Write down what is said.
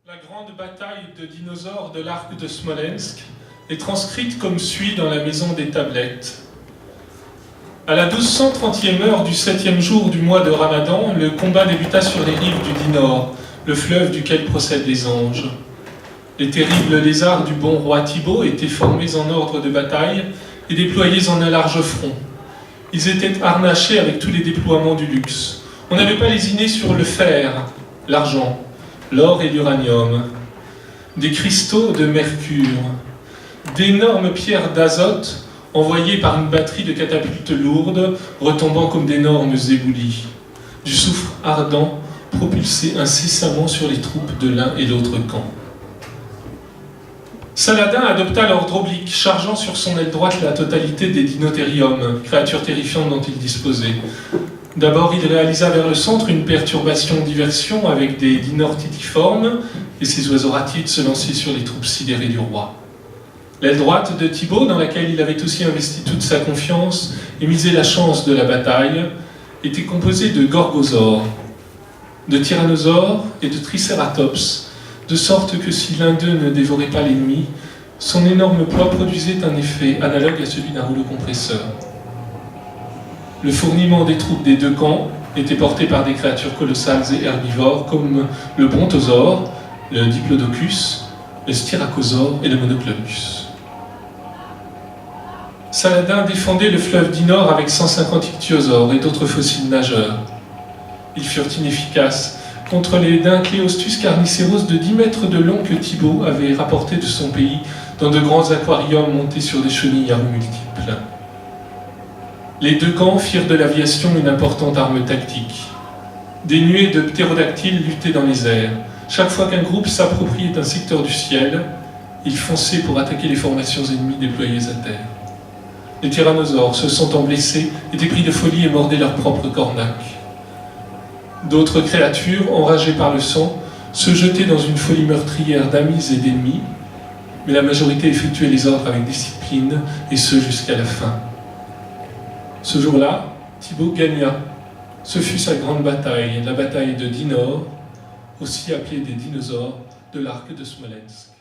La grande bataille de dinosaures de l'arc de Smolensk est transcrite comme suit dans la maison des tablettes. À la 1230e heure du 7e jour du mois de Ramadan, le combat débuta sur les rives du Dinor, le fleuve duquel procèdent les anges. Les terribles lézards du bon roi Thibaut étaient formés en ordre de bataille et déployés en un large front. Ils étaient harnachés avec tous les déploiements du luxe. On avait pas lésiné sur le fer, l'argent, l'or et l'uranium, des cristaux de mercure, d'énormes pierres d'azote envoyées par une batterie de catapultes lourdes retombant comme d'énormes éboulis, du soufre ardent propulsé incessamment sur les troupes de l'un et l'autre camp. Saladin adopta l'ordre oblique, chargeant sur son aile droite la totalité des dinothériums, créatures terrifiantes dont il disposait. D'abord, il réalisa vers le centre une perturbation-diversion avec des dinortitiformes, et ses oiseaux rapides se lançaient sur les troupes sidérées du roi. L'aile droite de Thibaut, dans laquelle il avait aussi investi toute sa confiance et misé la chance de la bataille, était composée de gorgosaures, de tyrannosaures et de tricératops, de sorte que si l'un d'eux ne dévorait pas l'ennemi, son énorme poids produisait un effet analogue à celui d'un rouleau compresseur. Le fourmillement des troupes des deux camps était porté par des créatures colossales et herbivores comme le brontosaure, le diplodocus, le styracosaure et le monoclonus. Saladin défendait le fleuve Dinor avec 150 ichthyosaures et d'autres fossiles nageurs. Ils furent inefficaces contre les Dincleostus carniceros de 10 mètres de long que Thibaut avait rapportés de son pays dans de grands aquariums montés sur des chenilles à roues multiples. Les deux camps firent de l'aviation une importante arme tactique. Des nuées de ptérodactyles luttaient dans les airs. Chaque fois qu'un groupe s'appropriait un secteur du ciel, ils fonçaient pour attaquer les formations ennemies déployées à terre. Les tyrannosaures, se sentant blessés, étaient pris de folie et mordaient leur propre cornac. D'autres créatures, enragées par le sang, se jetaient dans une folie meurtrière d'amis et d'ennemis, mais la majorité effectuait les ordres avec discipline, et ce jusqu'à la fin. Ce jour-là, Thibaut gagna. Ce fut sa grande bataille, la bataille de Dinor, aussi appelée des dinosaures de l'arc de Smolensk.